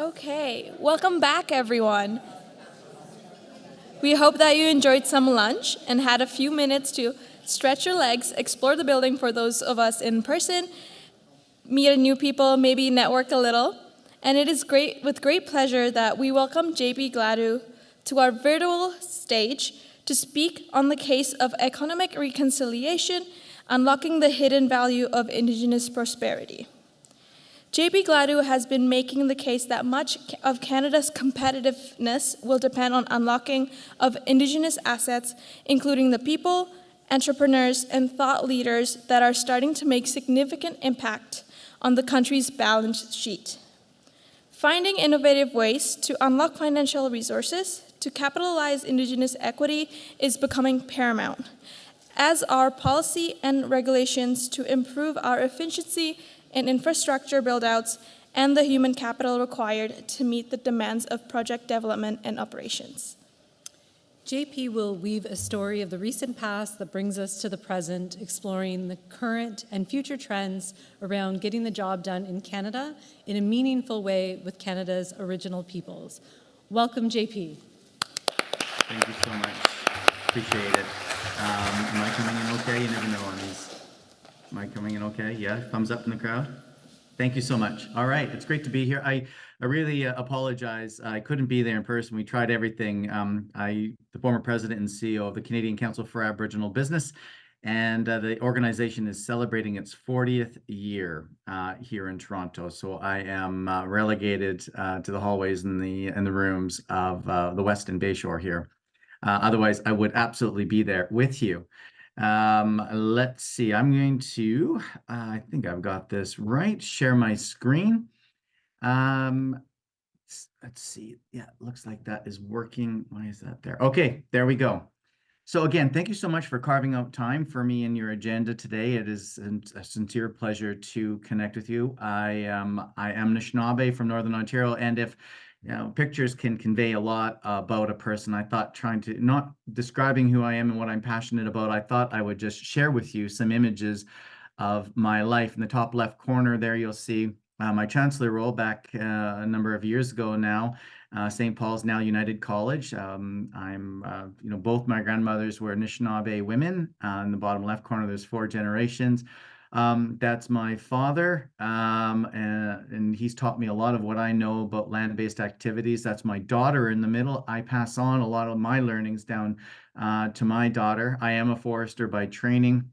Okay, welcome back, everyone. We hope that you enjoyed some lunch and had a few minutes to stretch your legs, explore the building for those of us in person, meet new people, maybe network a little. And it is with great pleasure that we welcome JP Gladu to our virtual stage to speak on the case of economic reconciliation, unlocking the hidden value of Indigenous prosperity. JP Gladu has been making the case that much of Canada's competitiveness will depend on unlocking of Indigenous assets, including the people, entrepreneurs, and thought leaders that are starting to make significant impact on the country's balance sheet. Finding innovative ways to unlock financial resources to capitalize Indigenous equity is becoming paramount, as are policy and regulations to improve our efficiency in infrastructure build-outs and the human capital required to meet the demands of project development and operations. JP will weave a story of the recent past that brings us to the present, exploring the current and future trends around getting the job done in Canada in a meaningful way with Canada's Aboriginal peoples. Welcome, JP. Thank you so much. Appreciate it. Am I coming in okay? You never know on these. Am I coming in okay? Yeah, thumbs up in the crowd. Thank you so much. All right, it's great to be here. I really apologize. I couldn't be there in person. We tried everything. The former president and CEO of the Canadian Council for Aboriginal Business, and the organization is celebrating its 40th year here in Toronto. So I am relegated to the hallways and the rooms of the Weston Bayshore here. Otherwise, I would absolutely be there with you. Let's see, I'm going to, I think I've got this right, share my screen. Let's see, yeah, looks like that is working. Why is that there? Okay, there we go. So again, thank you so much for carving out time for me in your agenda today. It is a sincere pleasure to connect with you. I am Anishinaabe from Northern Ontario, and if pictures can convey a lot about a person, I thought trying to, not describing who I am and what I'm passionate about, I thought I would just share with you some images of my life. In the top left corner there, you'll see my chancellor role back a number of years ago now. St. Paul's now United College. Both my grandmothers were Anishinaabe women. In the bottom left corner, there's 4 generations. That's my father, and he's taught me a lot of what I know about land-based activities. That's my daughter in the middle. I pass on a lot of my learnings down to my daughter. I am a forester by training,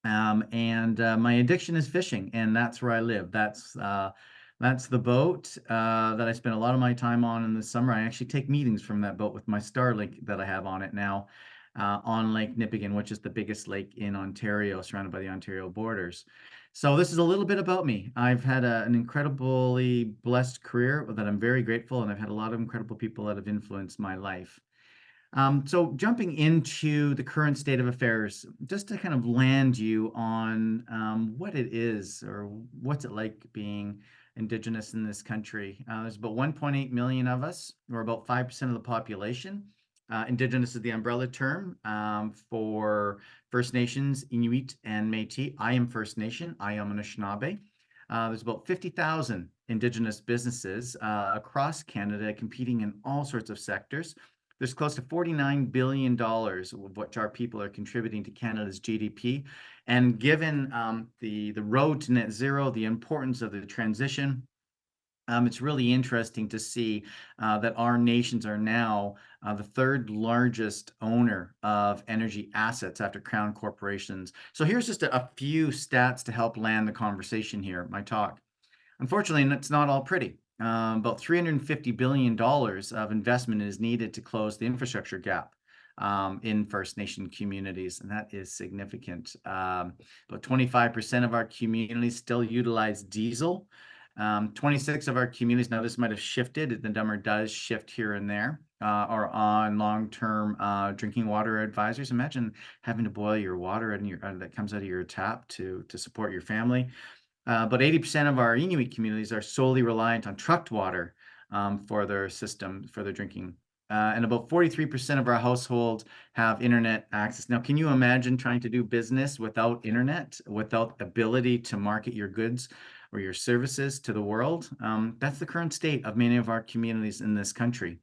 and my addiction is fishing, and that's where I live. That's the boat that I spend a lot of my time on in the summer. I actually take meetings from that boat with my Starlink that I have on it now. On Lake Nipigon, which is the biggest lake in Ontario, surrounded by the Ontario borders. So this is a little bit about me. I've had an incredibly blessed career that I'm very grateful, and I've had a lot of incredible people that have influenced my life. So jumping into the current state of affairs, just to kind of land you on what it is, or what's it like being Indigenous in this country. There's about 1.8 million of us, or about 5% of the population. Indigenous is the umbrella term for First Nations, Inuit, and Métis. I am First Nation. I am Anishinaabe. There's about 50,000 Indigenous businesses across Canada competing in all sorts of sectors. There's close to $49 billion of which our people are contributing to Canada's GDP. And given the road to net zero, the importance of the transition, it's really interesting to see that our nations are now the 3rd largest owner of energy assets after Crown corporations. So here's just a few stats to help land the conversation here, my talk. Unfortunately, it's not all pretty. About $350 billion of investment is needed to close the infrastructure gap in First Nation communities, and that is significant. About 25% of our communities still utilize diesel. 26 of our communities, now this might have shifted, the number does shift here and there, are on long-term drinking water advisories. Imagine having to boil your water that comes out of your tap to support your family. But 80% of our Inuit communities are solely reliant on trucked water for their system, for their drinking. And about 43% of our households have internet access. Now, can you imagine trying to do business without internet, without ability to market your goods or your services to the world. That's the current state of many of our communities in this country.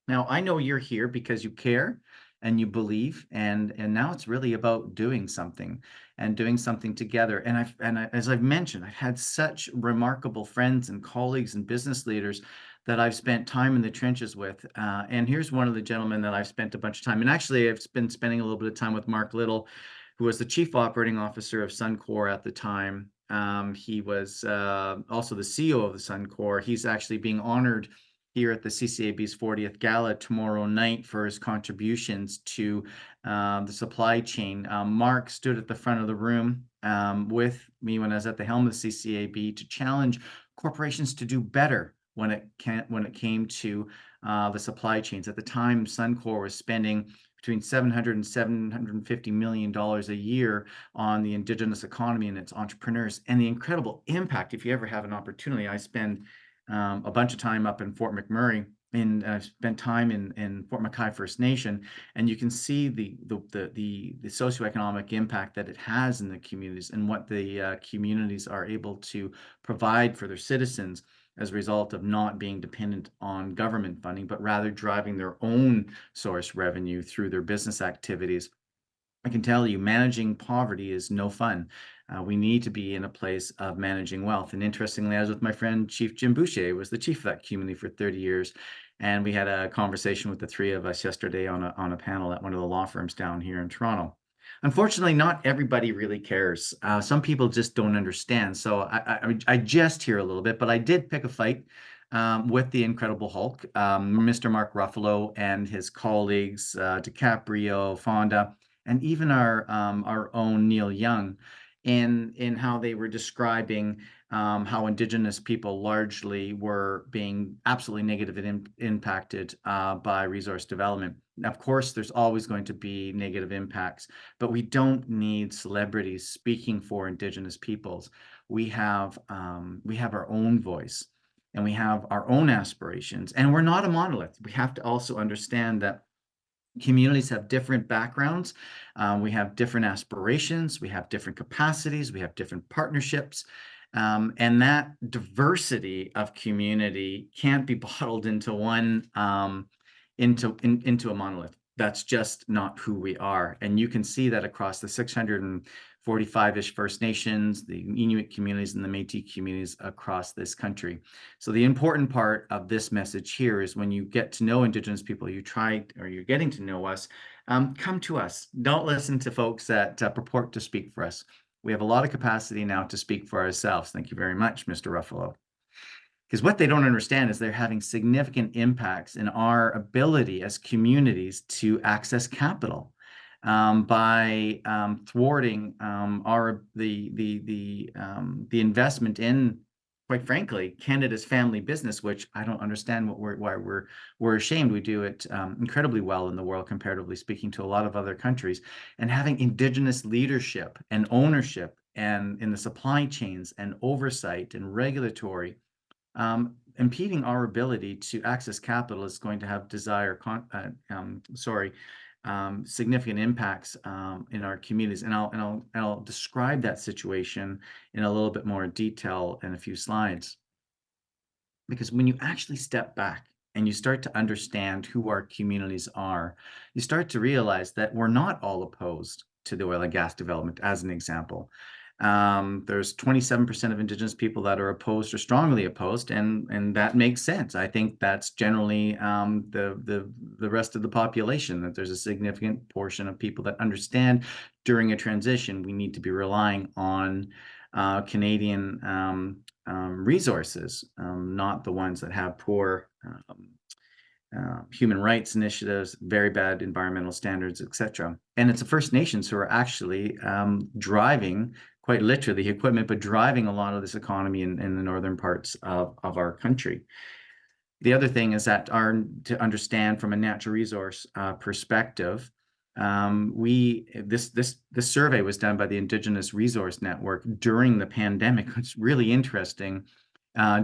Now, I know you're here because you care and you believe, and now it's really about doing something and doing something together. As I've mentioned, I've had such remarkable friends and colleagues and business leaders that I've spent time in the trenches with. And here's one of the gentlemen that I've spent a bunch of time. And actually, I've been spending a little bit of time with Mark Little, who was the chief operating officer of Suncor at the time. He was also the CEO of the Suncor. He's actually being honored here at the CCAB's 40th Gala tomorrow night for his contributions to the supply chain. Mark stood at the front of the room with me when I was at the helm of the CCAB to challenge corporations to do better when it came to the supply chains. At the time, Suncor was spending between $700 and $750 million a year on the Indigenous economy and its entrepreneurs, and the incredible impact. If you ever have an opportunity, I spend a bunch of time up in Fort McMurray, and I've spent time in Fort McKay First Nation, and you can see the socioeconomic impact that it has in the communities and what the communities are able to provide for their citizens as a result of not being dependent on government funding, but rather driving their own source revenue through their business activities. I can tell you, managing poverty is no fun. We need to be in a place of managing wealth. And interestingly, I was with my friend Chief Jim Boucher, who was the chief of that community for 30 years. And we had a conversation with the three of us yesterday on a panel at one of the law firms down here in Toronto. Unfortunately, not everybody really cares. Some people just don't understand. So I jest here a little bit, but I did pick a fight with the Incredible Hulk, Mr. Mark Ruffalo and his colleagues, DiCaprio, Fonda, and even our own Neil Young, in how they were describing how Indigenous people largely were being absolutely negatively impacted by resource development. Now, of course, there's always going to be negative impacts, but we don't need celebrities speaking for Indigenous peoples. We have our own voice, and we have our own aspirations, and we're not a monolith. We have to also understand that communities have different backgrounds. We have different aspirations. We have different capacities. We have different partnerships. And that diversity of community can't be bottled into one, into a monolith. That's just not who we are. And you can see that across the 645-ish First Nations, the Inuit communities, and the Métis communities across this country. So the important part of this message here is when you get to know Indigenous people, you're getting to know us, come to us. Don't listen to folks that purport to speak for us. We have a lot of capacity now to speak for ourselves. Thank you very much, Mr. Ruffalo. Because what they don't understand is they're having significant impacts in our ability as communities to access capital by thwarting the investment in, quite frankly, Canada's family business, which I don't understand why we're ashamed. We do it incredibly well in the world, comparatively speaking, to a lot of other countries. And having Indigenous leadership and ownership and in the supply chains and oversight and regulatory, impeding our ability to access capital is going to have significant impacts in our communities. And I'll describe that situation in a little bit more detail in a few slides. Because when you actually step back and you start to understand who our communities are, you start to realize that we're not all opposed to the oil and gas development, as an example. There's 27% of Indigenous people that are opposed or strongly opposed, and that makes sense. I think that's generally the rest of the population, that there's a significant portion of people that understand during a transition we need to be relying on Canadian resources, not the ones that have poor human rights initiatives, very bad environmental standards, etc. And it's the First Nations who are actually driving, quite literally, the equipment, but driving a lot of this economy in the northern parts of our country. The other thing is that to understand from a natural resource perspective, this survey was done by the Indigenous Resource Network during the pandemic. It's really interesting.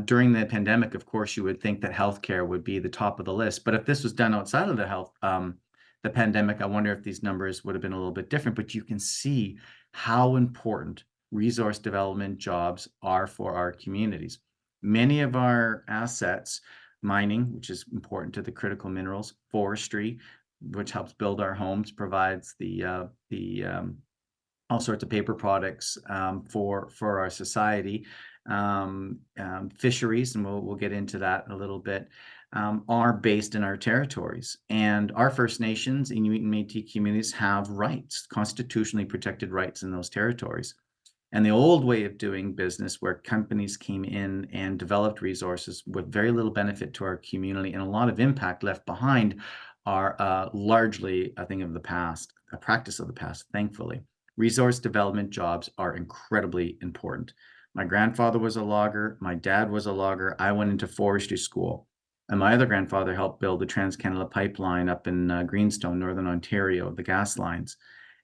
During the pandemic, of course, you would think that healthcare would be the top of the list. But if this was done outside of the pandemic, I wonder if these numbers would have been a little bit different. But you can see how important resource development jobs are for our communities. Many of our assets, mining, which is important to the critical minerals, forestry, which helps build our homes, provides the all sorts of paper products for our society. Fisheries, and we'll get into that a little bit, are based in our territories. And our First Nations, Inuit and Métis communities have rights, constitutionally protected rights in those territories. And the old way of doing business, where companies came in and developed resources with very little benefit to our community and a lot of impact left behind, are largely a thing of the past, a practice of the past, thankfully. Resource development jobs are incredibly important. My grandfather was a logger. My dad was a logger. I went into forestry school. And my other grandfather helped build the Trans-Canada Pipeline up in Greenstone, Northern Ontario, the gas lines.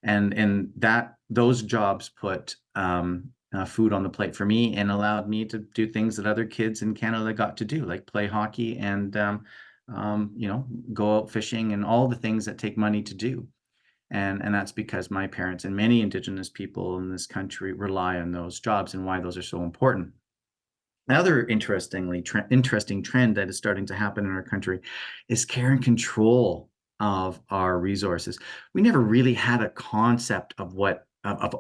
And those jobs put food on the plate for me and allowed me to do things that other kids in Canada got to do, like play hockey and go out fishing and all the things that take money to do. And that's because my parents and many Indigenous people in this country rely on those jobs, and why those are so important. Another interesting trend that is starting to happen in our country is care and control of our resources. We never really had a concept of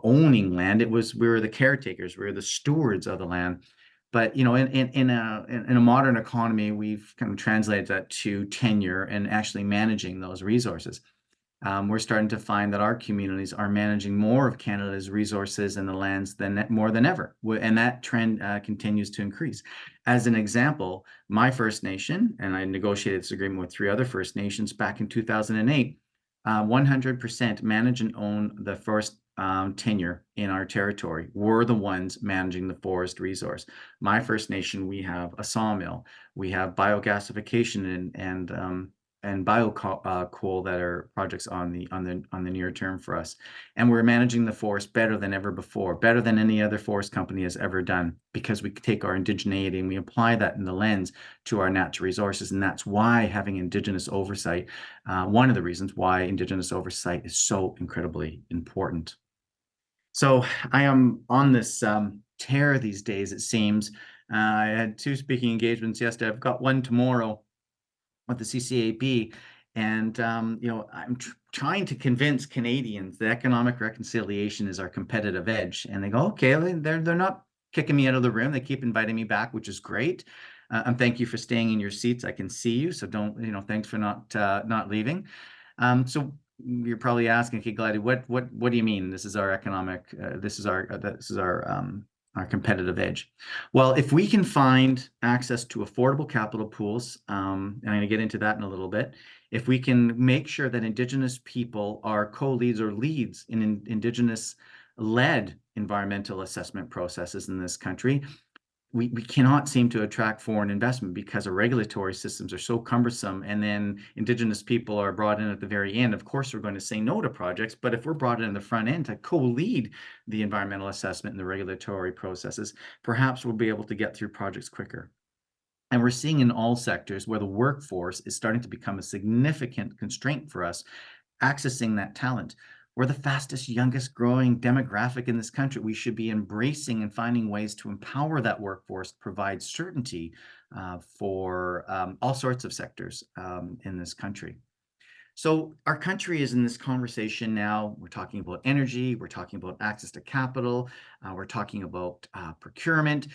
owning land. We were the caretakers, we were the stewards of the land. But in a modern economy, we've kind of translated that to tenure and actually managing those resources. We're starting to find that our communities are managing more of Canada's resources and the lands more than ever. And that trend continues to increase. As an example, my First Nation, and I negotiated this agreement with 3 other First Nations back in 2008, 100% manage and own the forest tenure in our territory. We're the ones managing the forest resource. My First Nation, we have a sawmill, we have biogasification and biocoal that are projects on the near term for us. And we're managing the forest better than ever before, better than any other forest company has ever done, because we take our indigeneity and we apply that in the lens to our natural resources. And that's why having Indigenous oversight, one of the reasons why Indigenous oversight is so incredibly important. So I am on this tear these days, it seems. I had 2 speaking engagements yesterday. I've got one tomorrow with the CCAB, and I'm trying to convince Canadians that economic reconciliation is our competitive edge. And they go, okay, they're not kicking me out of the room. They keep inviting me back, which is great. And thank you for staying in your seats. I can see you, so thanks for not leaving. So you're probably asking, okay, Gladu, what do you mean? This is our economic. This is our competitive edge. Well, if we can find access to affordable capital pools, and I'm going to get into that in a little bit, if we can make sure that Indigenous people are co-leads or leads in Indigenous-led environmental assessment processes in this country, we cannot seem to attract foreign investment because our regulatory systems are so cumbersome, and then Indigenous people are brought in at the very end. Of course, we're going to say no to projects, but if we're brought in the front end to co-lead the environmental assessment and the regulatory processes, perhaps we'll be able to get through projects quicker. And we're seeing in all sectors where the workforce is starting to become a significant constraint for us accessing that talent. We're the fastest, youngest growing demographic in this country. We should be embracing and finding ways to empower that workforce, provide certainty for all sorts of sectors in this country. So our country is in this conversation now. We're talking about energy, we're talking about access to capital, we're talking about procurement.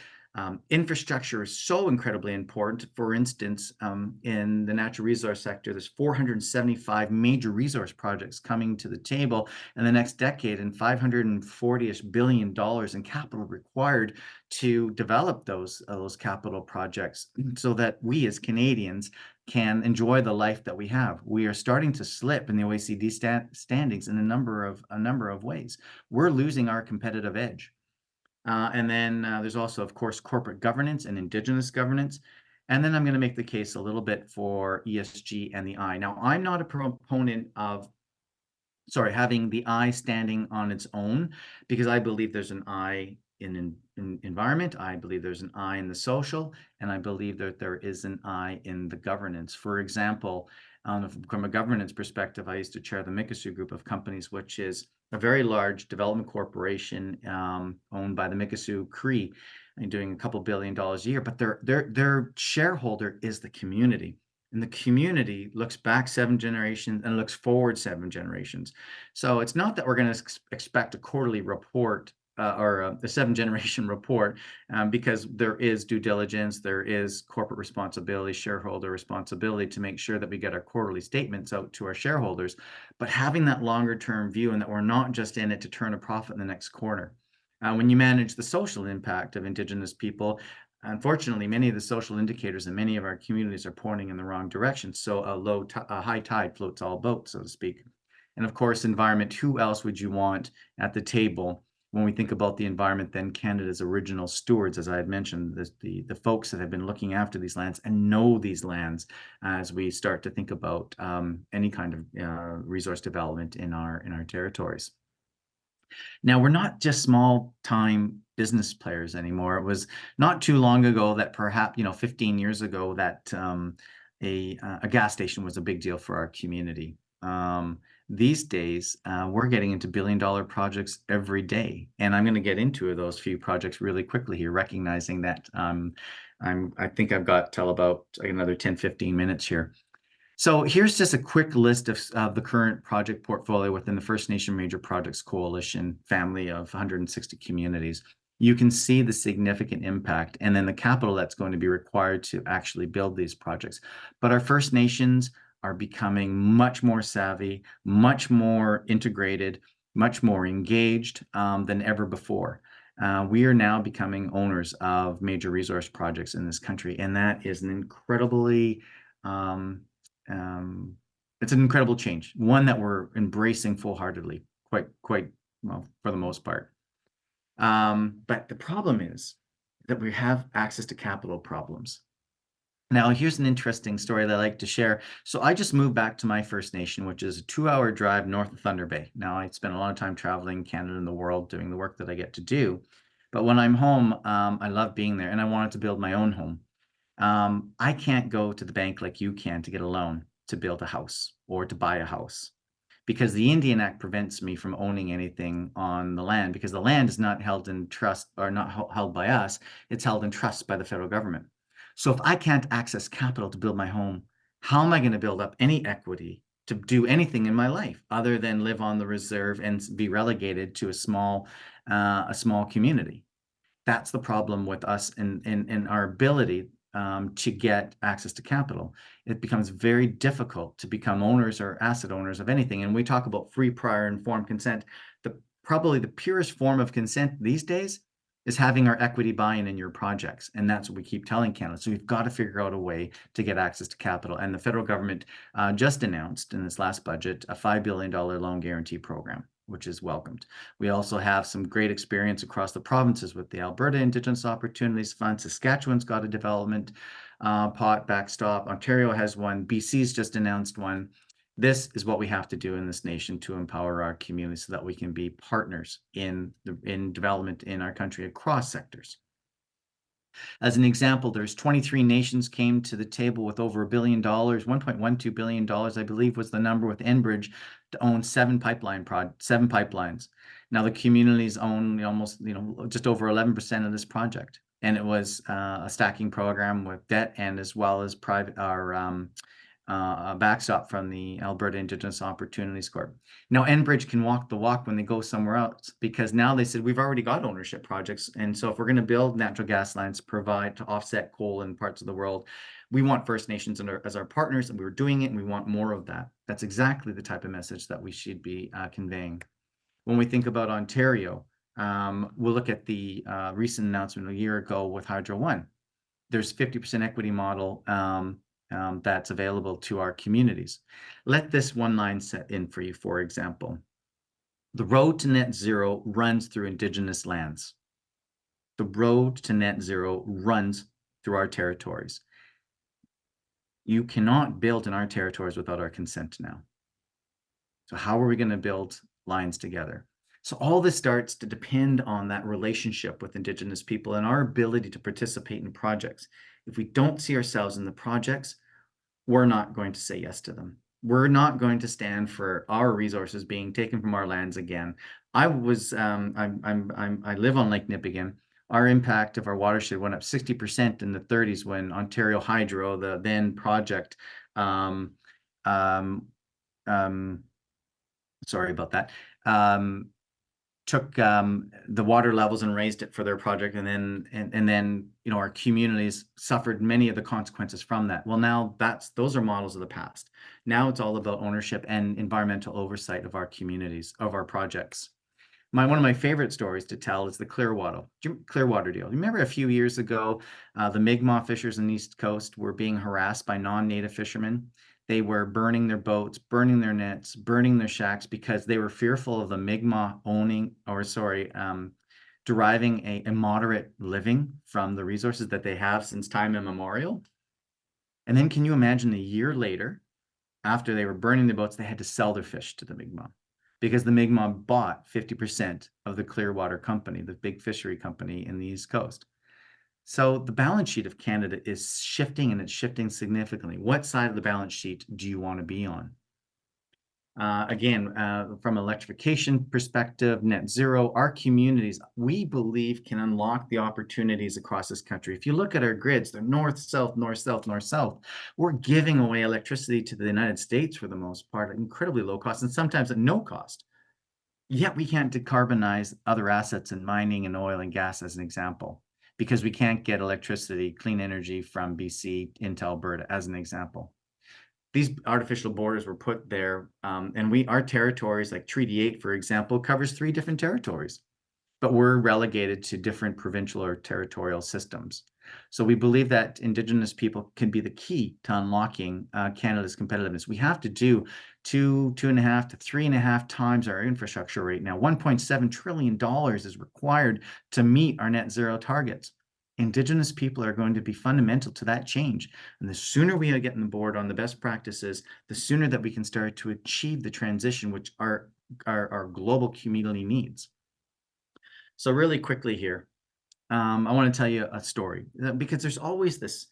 Infrastructure is so incredibly important. For instance, in the natural resource sector, there's 475 major resource projects coming to the table in the next decade, and $540-ish billion in capital required to develop those capital projects so that we as Canadians can enjoy the life that we have. We are starting to slip in the OECD standings in a number of ways. We're losing our competitive edge. And then there's also, of course, corporate governance and Indigenous governance. And then I'm going to make the case a little bit for ESG and the I. Now, I'm not a proponent of, having the I standing on its own, because I believe there's an I in environment, I believe there's an I in the social, and I believe that there is an I in the governance. For example, From a governance perspective, I used to chair the Mikisew Group of Companies, which is a very large development corporation owned by the Mikisew Cree, and doing a couple $2 billion a year. But their shareholder is the community. And the community looks back 7 generations and looks forward 7 generations. So it's not that we're going to expect a quarterly report or a 7-generation report, because there is due diligence, there is corporate responsibility, shareholder responsibility to make sure that we get our quarterly statements out to our shareholders. But having that longer term view, and that we're not just in it to turn a profit in the next corner. When you manage the social impact of Indigenous people, unfortunately, many of the social indicators in many of our communities are pointing in the wrong direction. So a high tide floats all boats, so to speak. And of course, environment, who else would you want at the table when we think about the environment than Canada's original stewards, as I had mentioned, the folks that have been looking after these lands and know these lands as we start to think about any kind of resource development in our territories. Now, we're not just small-time business players anymore. It was not too long ago that perhaps, 15 years ago, that a gas station was a big deal for our community. These days, we're getting into billion-dollar projects every day. And I'm going to get into those few projects really quickly here, recognizing that I think I've got till about another 10, 15 minutes here. So here's just a quick list of the current project portfolio within the First Nation Major Projects Coalition family of 160 communities. You can see the significant impact and then the capital that's going to be required to actually build these projects. But our First Nations are becoming much more savvy, much more integrated, much more engaged than ever before. We are now becoming owners of major resource projects in this country, and that is an incredibly it's an incredible change, one that we're embracing full-heartedly, quite well for the most part. But the problem is that we have access to capital problems. Now, here's an interesting story that I like to share. So I just moved back to my First Nation, which is a 2-hour drive north of Thunder Bay. Now, I spent a lot of time traveling Canada and the world doing the work that I get to do. But when I'm home, I love being there, and I wanted to build my own home. I can't go to the bank like you can to get a loan to build a house or to buy a house, because the Indian Act prevents me from owning anything on the land, because the land is not held in trust, or not held by us, it's held in trust by the federal government. So if I can't access capital to build my home, how am I going to build up any equity to do anything in my life other than live on the reserve and be relegated to a small community? That's the problem with us and our ability to get access to capital. It becomes very difficult to become owners or asset owners of anything. And we talk about free, prior, informed consent. Probably the purest form of consent these days is having our equity buy-in in your projects. And that's what we keep telling Canada. So we've got to figure out a way to get access to capital. And the federal government just announced in this last budget a $5 billion loan guarantee program, which is welcomed. We also have some great experience across the provinces with the Alberta Indigenous Opportunities Fund. Saskatchewan's got a development pot backstop. Ontario has one. BC's just announced one. This is what we have to do in this nation to empower our community so that we can be partners in development in our country across sectors. As an example, there's 23 nations came to the table with over $1 billion, $1.12 billion, I believe was the number, with Enbridge to own 7 pipelines. Now the communities own almost, just over 11% of this project. And it was a stacking program with debt and as well as private, a backstop from the Alberta Indigenous Opportunities Corp. Now, Enbridge can walk the walk when they go somewhere else, because now they said, we've already got ownership projects. And so if we're going to build natural gas lines to offset coal in parts of the world, we want First Nations as our partners, and we were doing it, and we want more of that. That's exactly the type of message that we should be conveying. When we think about Ontario, we'll look at the recent announcement a year ago with Hydro One. There's 50% equity model that's available to our communities. Let this one line set in for you, for example. The road to net zero runs through Indigenous lands. The road to net zero runs through our territories. You cannot build in our territories without our consent now. So how are we going to build lines together? So all this starts to depend on that relationship with Indigenous people and our ability to participate in projects. If we don't see ourselves in the projects, we're not going to say yes to them. We're not going to stand for our resources being taken from our lands again. I live on Lake Nipigon. Our impact of our watershed went up 60% in the 30s when Ontario Hydro, the then project, sorry about that, took the water levels and raised it for their project, and then our communities suffered many of the consequences from that. Well, now those are models of the past. Now it's all about ownership and environmental oversight of our communities, of our projects. One of my favorite stories to tell is the Clearwater deal. Remember a few years ago, the Mi'kmaq fishers on the East Coast were being harassed by non-native fishermen. They were burning their boats, burning their nets, burning their shacks because they were fearful of the Mi'kmaq deriving a moderate living from the resources that they have since time immemorial. And then can you imagine a year later, after they were burning the boats, they had to sell their fish to the Mi'kmaq because the Mi'kmaq bought 50% of the Clearwater company, the big fishery company in the East Coast. So the balance sheet of Canada is shifting, and it's shifting significantly. What side of the balance sheet do you want to be on? Again, from an electrification perspective, net zero, our communities, we believe, can unlock the opportunities across this country. If you look at our grids, they're north, south, north, south, north, south. We're giving away electricity to the United States for the most part at incredibly low cost, and sometimes at no cost. Yet we can't decarbonize other assets in mining and oil and gas, as an example, because we can't get electricity, clean energy from BC into Alberta, as an example. These artificial borders were put there, and our territories, like Treaty 8, for example, covers 3 different territories, but we're relegated to different provincial or territorial systems. So we believe that Indigenous people can be the key to unlocking Canada's competitiveness. We have to do 2.5 to 3.5 times our infrastructure right now. $1.7 trillion is required to meet our net zero targets. Indigenous people are going to be fundamental to that change. And the sooner we get on board on the best practices, the sooner that we can start to achieve the transition which our global community needs. So really quickly here, I want to tell you a story, because there's always this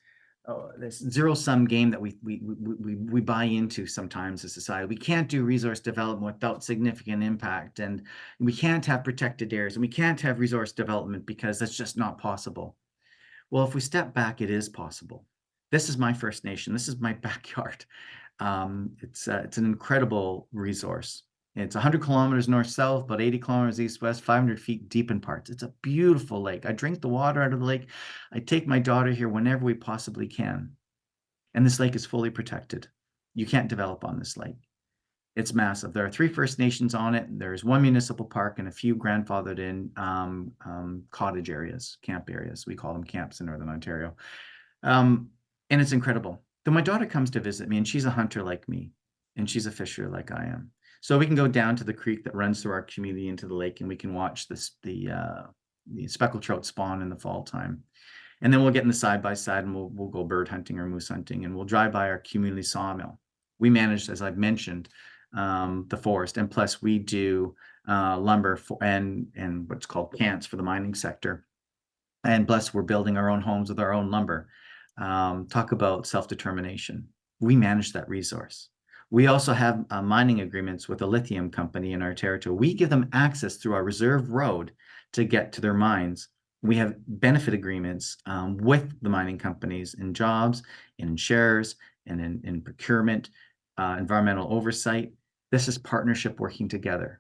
zero-sum game that we buy into sometimes as a society. We can't do resource development without significant impact, and we can't have protected areas, and we can't have resource development because that's just not possible. Well, if we step back, it is possible. This is my First Nation. This is my backyard. It's an incredible resource. It's 100 kilometers north-south, about 80 kilometers east-west, 500 feet deep in parts. It's a beautiful lake. I drink the water out of the lake. I take my daughter here whenever we possibly can. And this lake is fully protected. You can't develop on this lake. It's massive. There are 3 First Nations on it. There's 1 municipal park and a few grandfathered in cottage areas, camp areas. We call them camps in Northern Ontario. And it's incredible. Then my daughter comes to visit me, and she's a hunter like me, and she's a fisher like I am. So we can go down to the creek that runs through our community into the lake, and we can watch the speckled trout spawn in the fall time. And then we'll get in the side-by-side, and we'll go bird hunting or moose hunting, and we'll drive by our community sawmill. We manage, as I've mentioned, the forest, and plus we do lumber and what's called cants for the mining sector. And plus we're building our own homes with our own lumber. Talk about self-determination. We manage that resource. We also have mining agreements with a lithium company in our territory. We give them access through our reserve road to get to their mines. We have benefit agreements with the mining companies in jobs, in shares, and in procurement, environmental oversight. This is partnership working together.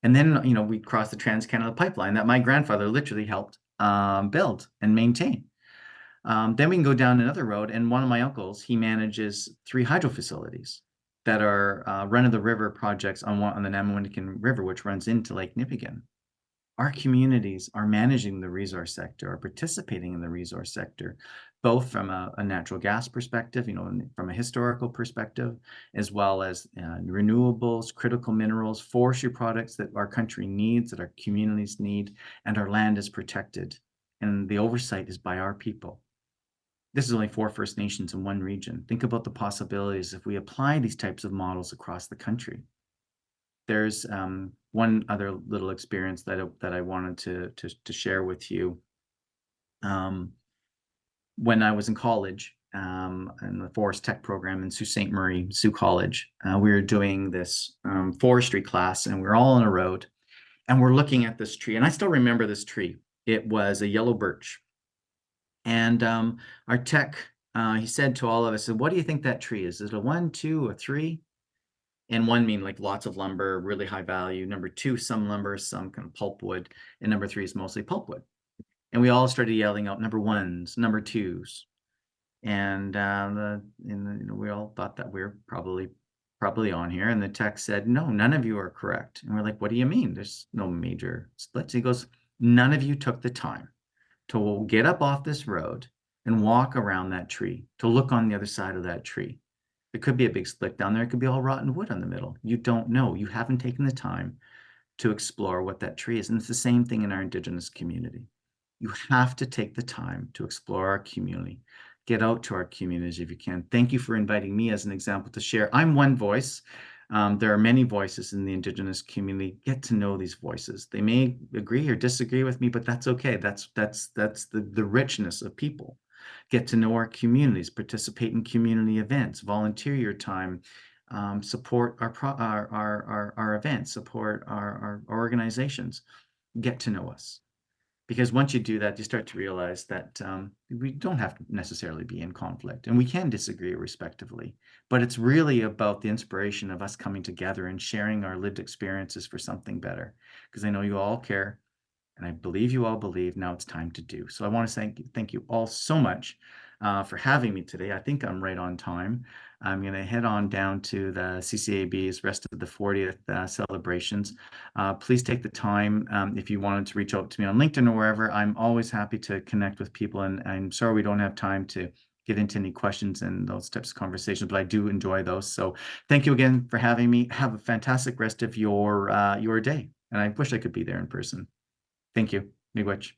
And then, we cross the Trans-Canada Pipeline that my grandfather literally helped build and maintain. Then we can go down another road, and one of my uncles, he manages 3 hydro facilities that are run-of-the-river projects on the Namawinikan River, which runs into Lake Nipigon. Our communities are managing the resource sector, are participating in the resource sector, both from a natural gas perspective, from a historical perspective, as well as renewables, critical minerals, forestry products that our country needs, that our communities need, and our land is protected. And the oversight is by our people. This is only 4 First Nations in 1 region. Think about the possibilities if we apply these types of models across the country. There's one other little experience that I wanted to share with you. When I was in college, in the Forest Tech program in Sault Ste. Marie, Sioux College. We were doing this forestry class, and we're all on a road, and we're looking at this tree. And I still remember this tree. It was a yellow birch. And our tech, he said to all of us, "What do you think that tree is? Is it a 1, 2, or 3? And 1 mean like lots of lumber, really high value. Number 2, some lumber, some kind of pulpwood. And number 3 is mostly pulpwood." And we all started yelling out number 1s, number 2s. And we all thought that we were probably on here. And the tech said, "No, none of you are correct." And we're like, "What do you mean? There's no major splits." He goes, "None of you took the time to get up off this road and walk around that tree, to look on the other side of that tree. There could be a big split down there. It could be all rotten wood in the middle. You don't know. You haven't taken the time to explore what that tree is." And it's the same thing in our Indigenous community. You have to take the time to explore our community. Get out to our communities if you can. Thank you for inviting me as an example to share. I'm one voice. There are many voices in the Indigenous community. Get to know these voices. They may agree or disagree with me, but that's okay. That's the richness of people. Get to know our communities, participate in community events, volunteer your time, support our events, support our organizations. Get to know us. Because once you do that, you start to realize that we don't have to necessarily be in conflict, and we can disagree respectively. But it's really about the inspiration of us coming together and sharing our lived experiences for something better. Because I know you all care, and I believe you all believe. Now it's time to do. So I want to thank you all so much for having me today. I think I'm right on time. I'm going to head on down to the CCAB's rest of the 40th celebrations. Please take the time if you wanted to reach out to me on LinkedIn or wherever. I'm always happy to connect with people, and I'm sorry we don't have time to get into any questions and those types of conversations, but I do enjoy those. So thank you again for having me. Have a fantastic rest of your day, and I wish I could be there in person. Thank you. Miigwech.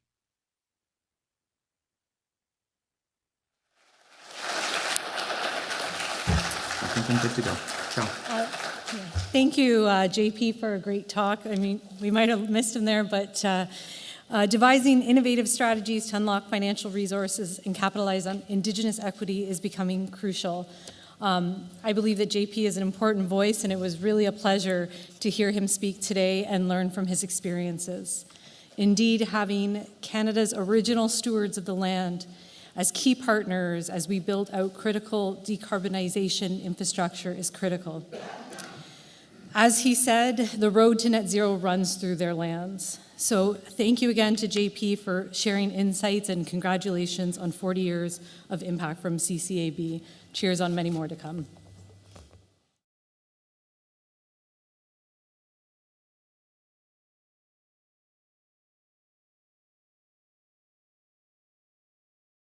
I think I'm good to go. Ciao. Thank you, JP, for a great talk. I mean, we might have missed him there, but devising innovative strategies to unlock financial resources and capitalize on Indigenous equity is becoming crucial. I believe that JP is an important voice, and it was really a pleasure to hear him speak today and learn from his experiences. Indeed, having Canada's original stewards of the land as key partners as we build out critical decarbonization infrastructure is critical. As he said, the road to net zero runs through their lands. So thank you again to JP for sharing insights, and congratulations on 40 years of impact from CCAB. Cheers on many more to come.